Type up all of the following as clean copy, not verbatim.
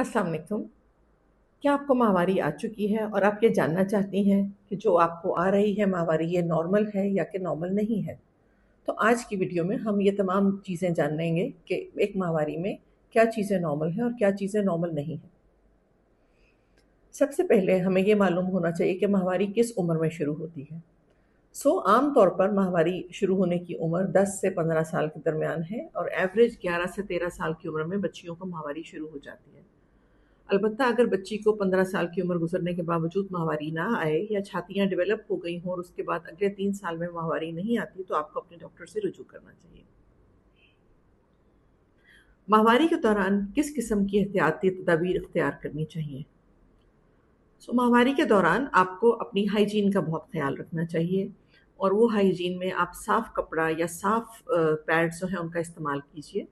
अस्सलाम वालेकुम। क्या आपको माहवारी आ चुकी है और आप ये जानना चाहती हैं कि जो आपको आ रही है माहवारी ये नॉर्मल है या कि नॉर्मल नहीं है? तो आज की वीडियो में हम ये तमाम चीज़ें जान लेंगे कि एक माहवारी में क्या चीज़ें नॉर्मल हैं और क्या चीज़ें नॉर्मल नहीं हैं। सबसे पहले हमें ये मालूम होना चाहिए कि माहवारी किस उम्र में शुरू होती है। आम तौर पर माहवारी शुरू होने की उम्र 10 से 15 साल के दरमियान है और एवरेज 11 से 13 साल की उम्र में बच्चियों को माहवारी शुरू हो जाती है। अलबत्ता अगर बच्ची को 15 साल की उम्र गुजरने के बावजूद माहवारी ना आए या छातियाँ डेवलप हो गई हों और उसके बाद अगले 3 साल में माहवारी नहीं आती, तो आपको अपने डॉक्टर से रुजू करना चाहिए। माहवारी के दौरान किस किस्म की एहतियाती तदाबीर इख्तियार करनी चाहिए? माहवारी के दौरान आपको अपनी हाइजीन का बहुत ख्याल रखना चाहिए और वो हाइजीन में आप साफ़ कपड़ा या साफ़ पैड्स जो हैं उनका इस्तेमाल कीजिए।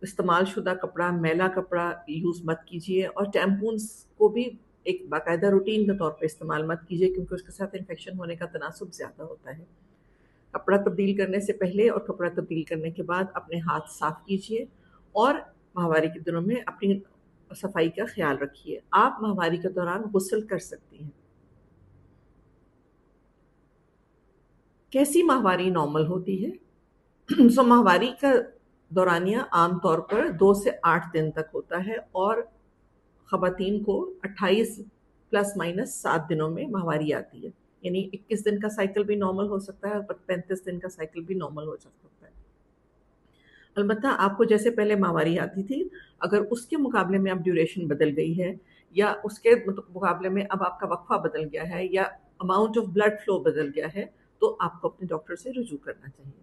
इस्तेमाल शुदा कपड़ा, मैला कपड़ा यूज़ मत कीजिए और टैम्पून्स को भी एक बाकायदा रूटीन के तौर पे इस्तेमाल मत कीजिए क्योंकि उसके साथ इन्फेक्शन होने का तनासुब ज़्यादा होता है। कपड़ा तब्दील करने से पहले और कपड़ा तब्दील करने के बाद अपने हाथ साफ़ कीजिए और माहवारी के दिनों में अपनी सफाई का ख्याल रखिए। आप माहवारी के दौरान गुस्ल कर सकती हैं। कैसी माहवारी नॉर्मल होती है? माहवारी का दौरानिया आम तौर पर 2 से 8 दिन तक होता है और ख़वातीन को 28 प्लस माइनस 7 दिनों में माहवारी आती है। यानी 21 दिन का साइकिल भी नॉर्मल हो सकता है और 35 दिन का साइकिल भी नॉर्मल हो सकता है। अलबत्ता आपको जैसे पहले माहवारी आती थी, अगर उसके मुकाबले में अब ड्यूरेशन बदल गई है या उसके मुकाबले में अब आपका वक़्फ़ा बदल गया है या अमाउंट ऑफ ब्लड फ्लो बदल गया है, तो आपको अपने डॉक्टर से रुजू करना चाहिए।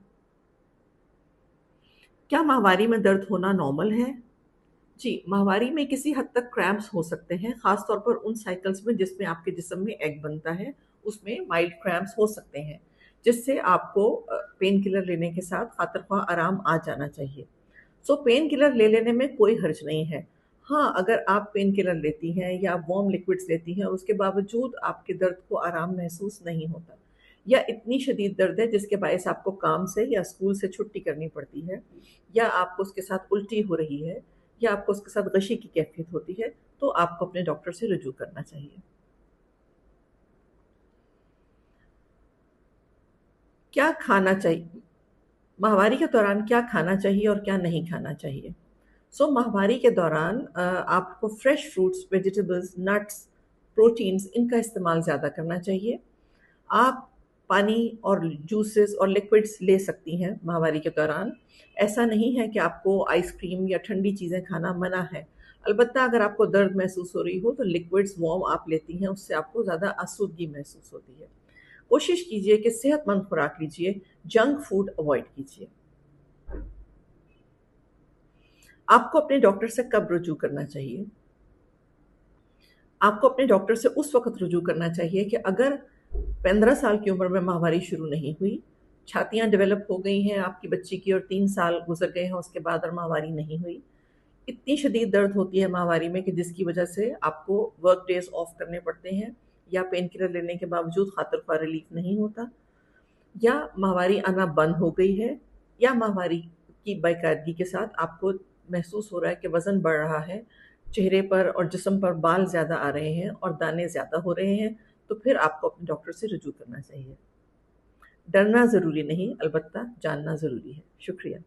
क्या माहवारी में दर्द होना नॉर्मल है? जी, माहवारी में किसी हद तक क्रैम्प्स हो सकते हैं, ख़ास तौर पर उन साइकिल्स में जिसमें आपके जिस्म में एग बनता है, उसमें माइल्ड क्रैम्प्स हो सकते हैं, जिससे आपको पेन किलर लेने के साथ ख़ातिरख़्वाह आराम आ जाना चाहिए। पेन किलर ले लेने में कोई हर्ज नहीं है। हाँ, अगर आप पेन किलर लेती हैं या वार्म लिक्विड्स लेती हैं और उसके बावजूद आपके दर्द को आराम महसूस नहीं होता या इतनी शदीद दर्द है जिसके बायस आपको काम से या स्कूल से छुट्टी करनी पड़ती है या आपको उसके साथ उल्टी हो रही है या आपको उसके साथ गशी की कैफियत होती है, तो आपको अपने डॉक्टर से रुजू करना चाहिए। क्या खाना चाहिए? माहवारी के दौरान क्या खाना चाहिए और क्या नहीं खाना चाहिए? माहवारी के दौरान आपको fresh fruits, vegetables, nuts, proteins इनका इस्तेमाल ज़्यादा करना चाहिए। आप पानी और जूसेस और लिक्विड्स ले सकती हैं माहवारी के दौरान। ऐसा नहीं है कि आपको आइसक्रीम या ठंडी चीज़ें खाना मना है। अलबत्ता अगर आपको दर्द महसूस हो रही हो तो लिक्विड्स वार्म आप लेती हैं, उससे आपको ज़्यादा आसूदगी महसूस होती है। कोशिश कीजिए कि सेहतमंद खुराक लीजिए, जंक फूड अवॉइड कीजिए। आपको अपने डॉक्टर से कब रुजू करना चाहिए? आपको अपने डॉक्टर से उस वक़्त रुजू करना चाहिए कि अगर 15 साल की उम्र में माहवारी शुरू नहीं हुई, छातियाँ डेवलप हो गई हैं आपकी बच्ची की और 3 साल गुज़र गए हैं उसके बाद और माहवारी नहीं हुई। इतनी शदीद दर्द होती है माहवारी में कि जिसकी वजह से आपको वर्क डेज़ ऑफ करने पड़ते हैं या पेन किलर लेने के बावजूद खातिर-ख्वाह रिलीफ़ नहीं होता या माहवारी आना बंद हो गई है या माहवारी की बाकायदगी के साथ आपको महसूस हो रहा है कि वज़न बढ़ रहा है, चेहरे पर और जिस्म पर बाल ज़्यादा आ रहे हैं और दाने ज़्यादा हो रहे हैं, तो फिर आपको अपने डॉक्टर से रुजू करना चाहिए। डरना ज़रूरी नहीं, अलबत्ता जानना ज़रूरी है। शुक्रिया।